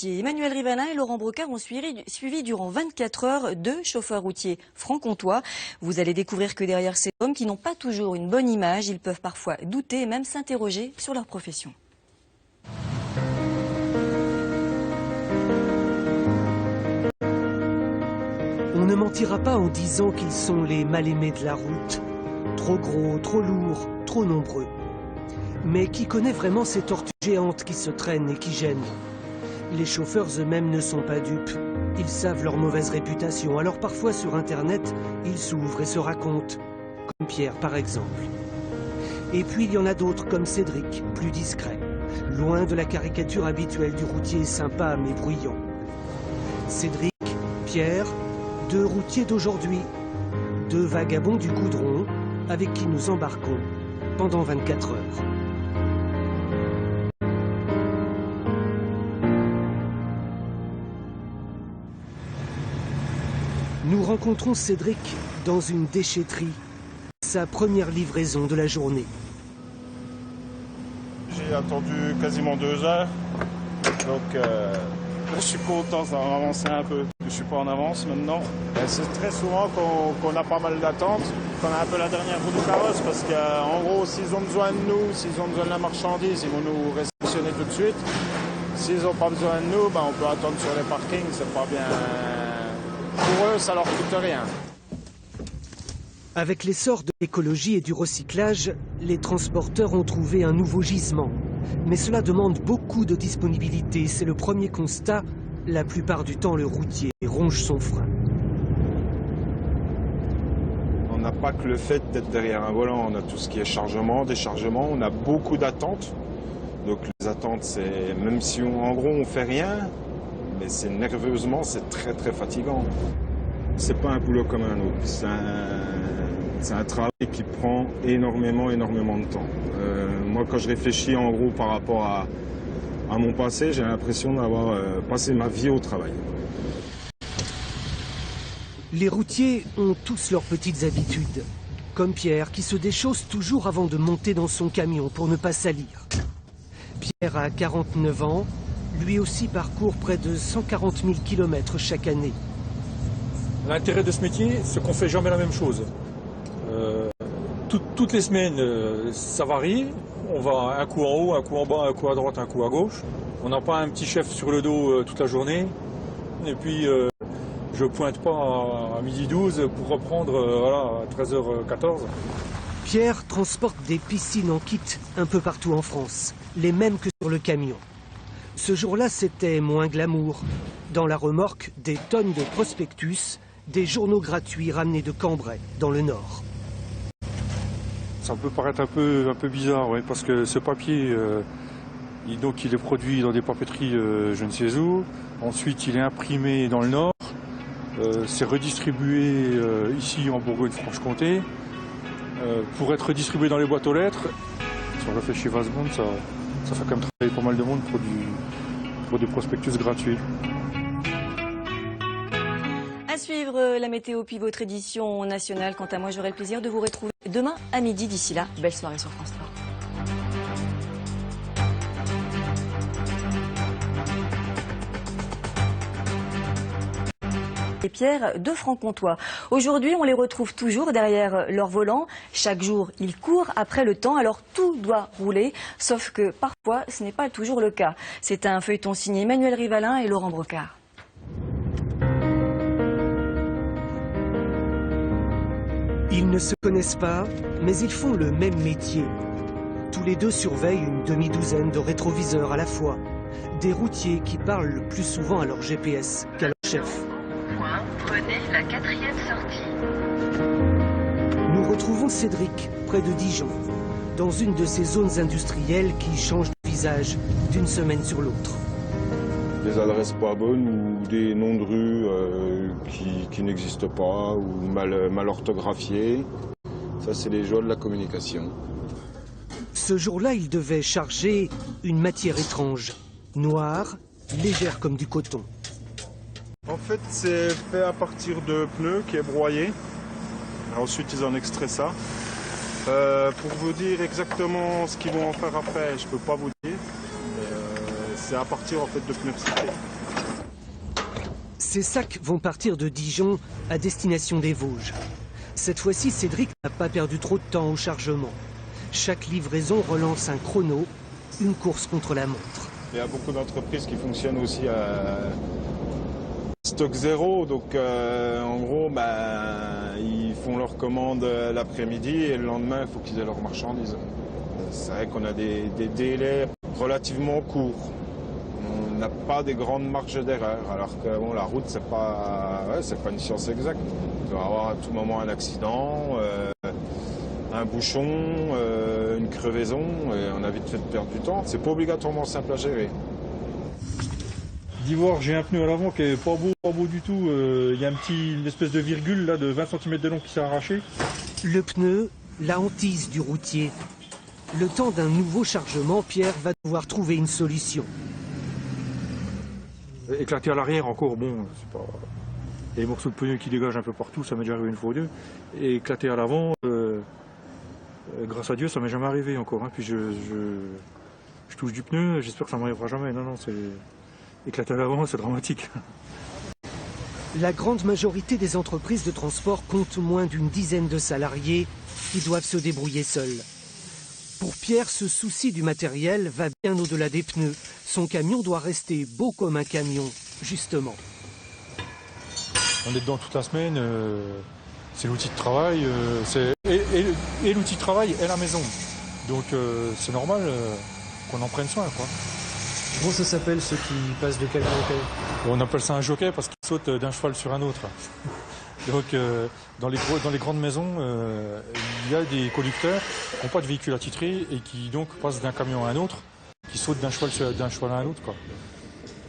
routiers. Emmanuel Rivalin et Laurent Brocard ont suivi durant 24 heures 2 chauffeurs routiers franc-comtois. Vous allez découvrir que derrière ces hommes qui n'ont pas toujours une bonne image, ils peuvent parfois douter et même s'interroger sur leur profession. On ne mentira pas en disant qu'ils sont les mal-aimés de la route. Trop gros, trop lourds, trop nombreux. Mais qui connaît vraiment ces tortues géantes qui se traînent et qui gênent? Les chauffeurs eux-mêmes ne sont pas dupes. Ils savent leur mauvaise réputation, alors parfois sur Internet, ils s'ouvrent et se racontent. Comme Pierre par exemple. Et puis il y en a d'autres comme Cédric, plus discret. Loin de la caricature habituelle du routier sympa mais bruyant. Cédric, Pierre, 2 routiers d'aujourd'hui. 2 vagabonds du goudron avec qui nous embarquons pendant 24 heures. Nous rencontrons Cédric dans une déchetterie, sa première livraison de la journée. J'ai attendu quasiment 2 heures, donc je suis content, ça va avancer un peu. Je ne suis pas en avance maintenant. C'est très souvent qu'on a pas mal d'attentes, qu'on a un peu la dernière roue du carrosse, parce qu'en gros, s'ils ont besoin de nous, s'ils ont besoin de la marchandise, ils vont nous réceptionner tout de suite. S'ils n'ont pas besoin de nous, on peut attendre sur les parkings, c'est pas bien. Pour eux, ça leur coûte rien. Avec l'essor de l'écologie et du recyclage, les transporteurs ont trouvé un nouveau gisement. Mais cela demande beaucoup de disponibilité. C'est le premier constat. La plupart du temps, le routier ronge son frein. On n'a pas que le fait d'être derrière un volant. On a tout ce qui est chargement, déchargement. On a beaucoup d'attentes. Donc les attentes, c'est même si en gros on fait rien, mais c'est nerveusement, c'est très très fatigant. C'est pas un boulot comme un autre. C'est un travail qui prend énormément de temps. Moi, quand je réfléchis en gros par rapport à mon passé, j'ai l'impression d'avoir passé ma vie au travail. Les routiers ont tous leurs petites habitudes. Comme Pierre, qui se déchausse toujours avant de monter dans son camion pour ne pas salir. Pierre a 49 ans. Lui aussi parcourt près de 140 000 km chaque année. L'intérêt de ce métier, c'est qu'on ne fait jamais la même chose. Toutes les semaines, ça varie. On va un coup en haut, un coup en bas, un coup à droite, un coup à gauche. On n'a pas un petit chef sur le dos toute la journée. Et puis, je pointe pas à midi 12 pour reprendre à 13h14. Pierre transporte des piscines en kit un peu partout en France, les mêmes que sur le camion. Ce jour-là, c'était moins glamour. Dans la remorque, des tonnes de prospectus, des journaux gratuits ramenés de Cambrai, dans le Nord. Ça peut paraître un peu bizarre, ouais, parce que ce papier, il est produit dans des papeteries je ne sais où. Ensuite, il est imprimé dans le Nord. C'est redistribué ici en Bourgogne-Franche-Comté. Pour être redistribué dans les boîtes aux lettres, si on le fait chez Vasbond, ça fait quand même travailler pas mal de monde pour des prospectus gratuits. À suivre la météo puis votre édition nationale. Quant à moi, j'aurai le plaisir de vous retrouver demain à midi. D'ici là, belle soirée sur France 3. Et Pierre de Franc-Comtois. Aujourd'hui, on les retrouve toujours derrière leur volant. Chaque jour, ils courent après le temps, alors tout doit rouler. Sauf que parfois, ce n'est pas toujours le cas. C'est un feuilleton signé Emmanuel Rivalin et Laurent Brocard. Ils ne se connaissent pas, mais ils font le même métier. Tous les deux surveillent une demi-douzaine de rétroviseurs à la fois. Des routiers qui parlent le plus souvent à leur GPS qu'à leur chef. Prenez la 4e sortie. Nous retrouvons Cédric, près de Dijon, dans une de ces zones industrielles qui changent de visage d'une semaine sur l'autre. Des adresses pas bonnes ou des noms de rues qui n'existent pas ou mal orthographiés. Ça, c'est les joies de la communication. Ce jour-là, il devait charger une matière étrange, noire, légère comme du coton. En fait, c'est fait à partir de pneus qui est broyé. Ensuite, ils en extraient ça. Pour vous dire exactement ce qu'ils vont en faire après, je peux pas vous dire. Mais c'est à partir en fait de pneus recyclés. Ces sacs vont partir de Dijon à destination des Vosges. Cette fois-ci, Cédric n'a pas perdu trop de temps au chargement. Chaque livraison relance un chrono, une course contre la montre. Il y a beaucoup d'entreprises qui fonctionnent aussi à stock zéro, donc en gros, ils font leurs commandes l'après-midi et le lendemain, il faut qu'ils aient leurs marchandises. C'est vrai qu'on a des délais relativement courts. On n'a pas des grandes marges d'erreur, alors que bon, la route, c'est pas une science exacte. Il peut y avoir à tout moment un accident, un bouchon, une crevaison, et on a vite fait de perdre du temps. C'est pas obligatoirement simple à gérer. D'Ivoire, j'ai un pneu à l'avant qui est pas beau du tout. Il y a une espèce de virgule là, de 20 cm de long qui s'est arraché. Le pneu, la hantise du routier. Le temps d'un nouveau chargement, Pierre va devoir trouver une solution. Éclaté à l'arrière encore, bon, c'est pas... Il y a des morceaux de pneu qui dégagent un peu partout, ça m'est déjà arrivé une fois ou deux. Et éclaté à l'avant, grâce à Dieu, ça m'est jamais arrivé encore. Hein. Puis je touche du pneu, j'espère que ça m'arrivera jamais. Non, c'est... Éclater à l'avant, c'est dramatique. La grande majorité des entreprises de transport comptent moins d'une dizaine de salariés qui doivent se débrouiller seuls. Pour Pierre, ce souci du matériel va bien au-delà des pneus. Son camion doit rester beau comme un camion, justement. On est dedans toute la semaine, c'est l'outil de travail, et l'outil de travail et la maison. Donc c'est normal qu'on en prenne soin, quoi. Comment ça s'appelle ceux qui passent de camion en camion? On appelle ça un jockey parce qu'il saute d'un cheval sur un autre. Donc dans les grandes maisons, il y a des conducteurs qui n'ont pas de véhicule attitré et qui donc passent d'un camion à un autre, qui sautent d'un cheval à un autre, quoi.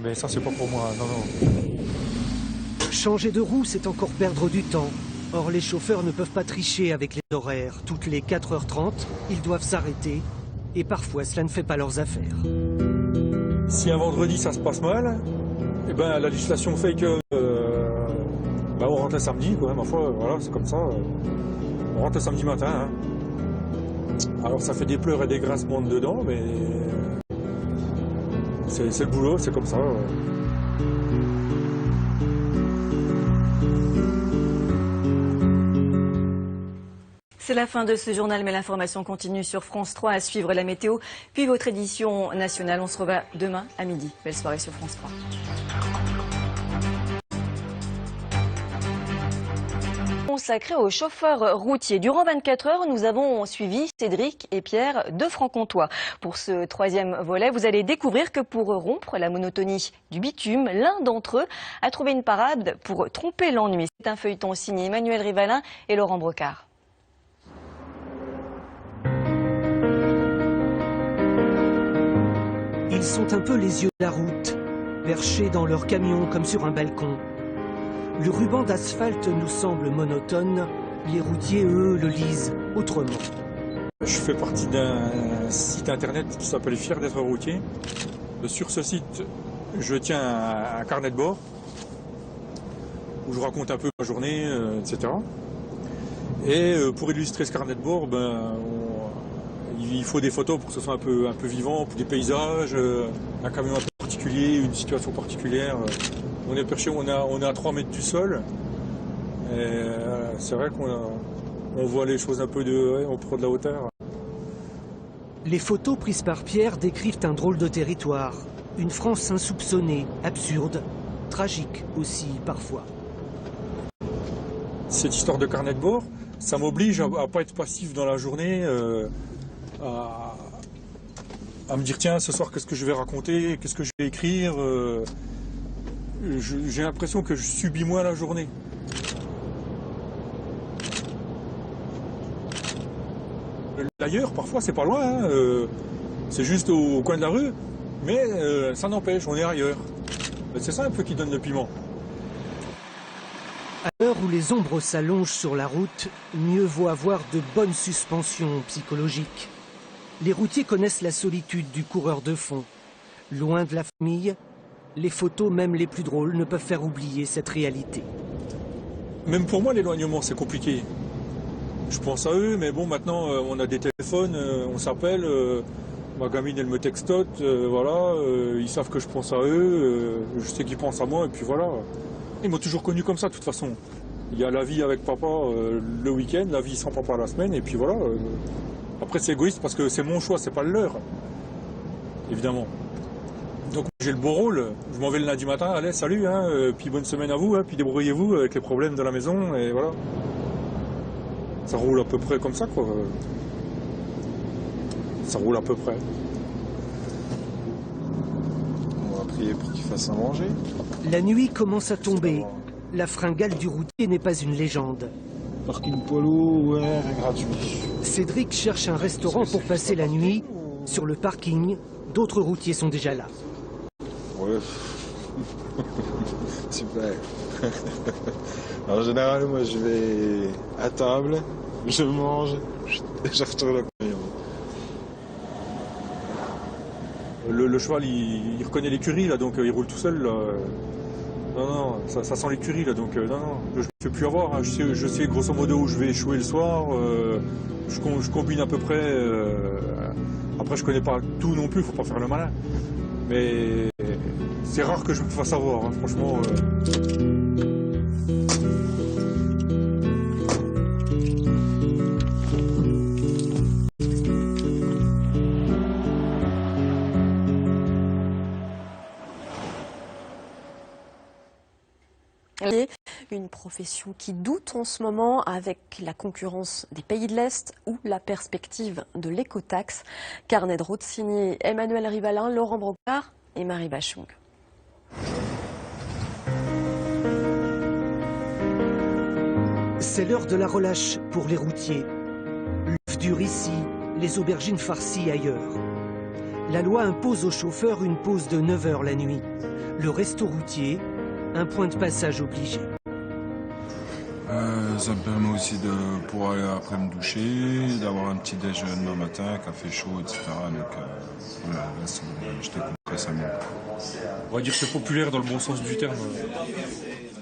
Mais ça, c'est pas pour moi, non. Changer de roue, c'est encore perdre du temps. Or, les chauffeurs ne peuvent pas tricher avec les horaires. Toutes les 4h30, ils doivent s'arrêter. Et parfois, cela ne fait pas leurs affaires. Si un vendredi, ça se passe mal, eh ben, la législation fait que on rentre le samedi, quoi. Ma foi, voilà, c'est comme ça. On rentre le samedi matin. Hein. Alors, ça fait des pleurs et des grincements dedans, mais c'est le boulot, c'est comme ça. C'est la fin de ce journal, mais l'information continue sur France 3. À suivre la météo, puis votre édition nationale. On se revoit demain à midi. Belle soirée sur France 3. Consacré aux chauffeurs routiers. Durant 24 heures, nous avons suivi Cédric et Pierre de Franc-Comtois. Pour ce troisième volet, vous allez découvrir que pour rompre la monotonie du bitume, l'un d'entre eux a trouvé une parade pour tromper l'ennui. C'est un feuilleton signé Emmanuel Rivalin et Laurent Brocard. Ils sont un peu les yeux de la route, perchés dans leur camion comme sur un balcon. Le ruban d'asphalte nous semble monotone, les routiers, eux, le lisent autrement. Je fais partie d'un site internet qui s'appelle Fier d'être routier. Sur ce site, je tiens un carnet de bord où je raconte un peu ma journée, etc. Et pour illustrer ce carnet de bord, il faut des photos pour que ce soit un peu vivant, pour des paysages, un camion un peu particulier, une situation particulière. On est perché, on est à 3 mètres du sol. C'est vrai qu'on voit les choses un peu on prend de la hauteur. Les photos prises par Pierre décrivent un drôle de territoire. Une France insoupçonnée, absurde, tragique aussi parfois. Cette histoire de carnet de bord, ça m'oblige à ne pas être passif dans la journée, à me dire tiens, ce soir qu'est-ce que je vais raconter, qu'est-ce que je vais écrire. J'ai l'impression que je subis moins la journée. D'ailleurs, parfois c'est pas loin, hein, c'est juste au coin de la rue, mais ça n'empêche, on est ailleurs. C'est ça un peu qui donne le piment. À l'heure où les ombres s'allongent sur la route, mieux vaut avoir de bonnes suspensions psychologiques. Les routiers connaissent la solitude du coureur de fond. Loin de la famille, les photos, même les plus drôles, ne peuvent faire oublier cette réalité. Même pour moi, l'éloignement, c'est compliqué. Je pense à eux, mais bon, maintenant, on a des téléphones, on s'appelle, ma gamine, elle me textote, voilà, ils savent que je pense à eux, je sais qu'ils pensent à moi, et puis voilà. Ils m'ont toujours connu comme ça, de toute façon. Il y a la vie avec papa le week-end, la vie sans papa la semaine, et puis voilà. Après, c'est égoïste parce que c'est mon choix, c'est pas le leur, évidemment. Donc j'ai le beau rôle, je m'en vais le lundi matin, allez, salut, hein, puis bonne semaine à vous, hein, puis débrouillez-vous avec les problèmes de la maison, et voilà. Ça roule à peu près comme ça, quoi. Ça roule à peu près. On va prier pour qu'il fasse à manger. La nuit commence à tomber. La fringale du routier n'est pas une légende. Parking polo, ouais, gratuit. Cédric cherche un restaurant pour passer la nuit. Sur le parking, d'autres routiers sont déjà là. Ouais. Super. En général, moi, je vais à table, je mange, je retourne au camion. Le cheval, il reconnaît l'écurie, là, donc il roule tout seul, là. Non, ça sent l'écurie, là, donc non, je ne fais plus avoir. Hein. Je sais grosso modo où je vais échouer le soir. Je combine à peu près. Après, je connais pas tout non plus, il faut pas faire le malin. Mais c'est rare que je me fasse avoir, hein, franchement. Une profession qui doute en ce moment avec la concurrence des pays de l'Est ou la perspective de l'écotaxe. Carnet de route signé Emmanuel Rivalin, Laurent Brocard et Marie Bachung. C'est l'heure de la relâche pour les routiers. L'œuf dur ici, les aubergines farcies ailleurs. La loi impose aux chauffeurs une pause de 9 heures la nuit. Le resto routier, un point de passage obligé. Ça me permet aussi de pouvoir aller après me doucher, d'avoir un petit déjeuner demain matin, café chaud, etc. Donc voilà, là, je t'écoute récemment. On va dire que c'est populaire dans le bon sens du terme.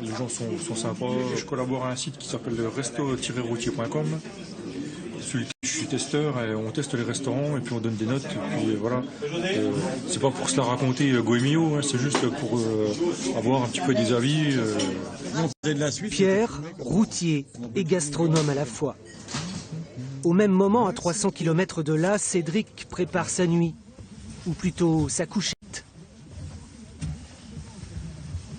Les gens sont sympas. Je collabore à un site qui s'appelle resto-routier.com. Sur lequel je suis testeur et on teste les restaurants et puis on donne des notes. Et puis voilà. C'est pas pour se la raconter goémio, hein, c'est juste pour avoir un petit peu des avis. Pierre, routier et gastronome à la fois. Au même moment, à 300 km de là, Cédric prépare sa nuit, ou plutôt sa couchette.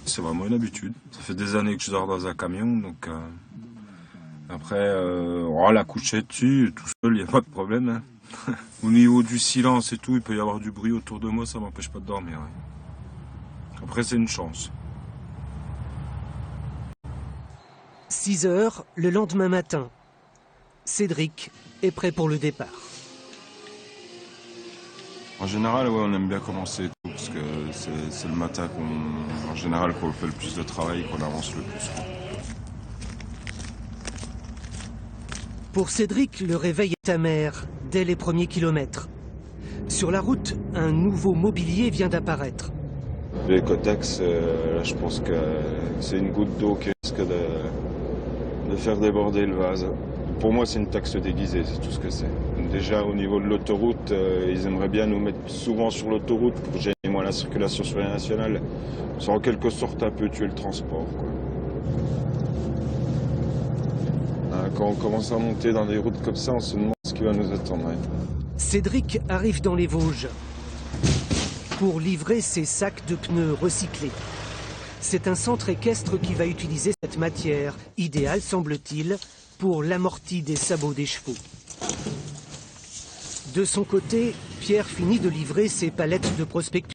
C'est vraiment une habitude. Ça fait des années que je dors dans un camion, donc après, la couchette, tout seul, il n'y a pas de problème. Hein. Au niveau du silence et tout, il peut y avoir du bruit autour de moi, ça ne m'empêche pas de dormir. Hein. Après, c'est une chance. 6 heures, le lendemain matin. Cédric est prêt pour le départ. En général, ouais, on aime bien commencer tôt, parce que c'est le matin en général qu'on fait le plus de travail, qu'on avance le plus. Pour Cédric, le réveil est amer dès les premiers kilomètres. Sur la route, un nouveau mobilier vient d'apparaître. L'écotaxe, là, je pense que c'est une goutte d'eau qui risque de faire déborder le vase. Pour moi, c'est une taxe déguisée, c'est tout ce que c'est. Déjà, au niveau de l'autoroute, ils aimeraient bien nous mettre souvent sur l'autoroute pour gêner moins la circulation sur les nationales. Ça, en quelque sorte, un peu tuer le transport, quoi. Quand on commence à monter dans des routes comme ça, on se demande ce qui va nous attendre. Ouais. Cédric arrive dans les Vosges pour livrer ses sacs de pneus recyclés. C'est un centre équestre qui va utiliser cette matière, idéale semble-t-il, pour l'amorti des sabots des chevaux. De son côté, Pierre finit de livrer ses palettes de prospectus.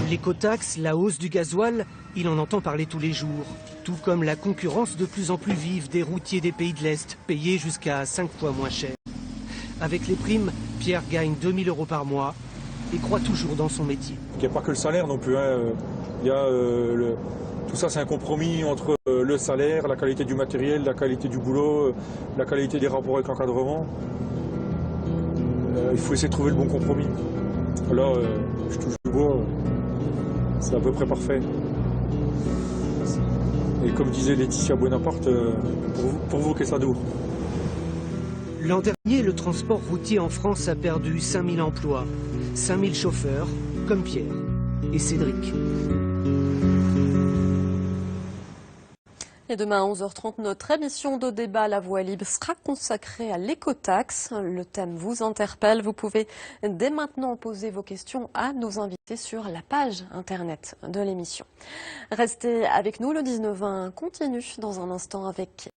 L'écotaxe, la hausse du gasoil, il en entend parler tous les jours. Tout comme la concurrence de plus en plus vive des routiers des pays de l'Est, payés jusqu'à 5 fois moins cher. Avec les primes, Pierre gagne 2000 € par mois et croit toujours dans son métier. Il n'y a pas que le salaire non plus. Hein. Il y a, tout ça, c'est un compromis entre le salaire, la qualité du matériel, la qualité du boulot, la qualité des rapports avec l'encadrement. Il faut essayer de trouver le bon compromis. Là, je touche du bois, c'est à peu près parfait. Et comme disait Laetitia Bonaparte, pour vous, qu'est-ce que ça dure ? L'an dernier, le transport routier en France a perdu 5000 emplois. 5000 chauffeurs, comme Pierre et Cédric. Et demain à 11h30, notre émission de débat La Voix libre sera consacrée à l'écotaxe. Le thème vous interpelle. Vous pouvez dès maintenant poser vos questions à nos invités sur la page internet de l'émission. Restez avec nous, le 19-20 continue dans un instant avec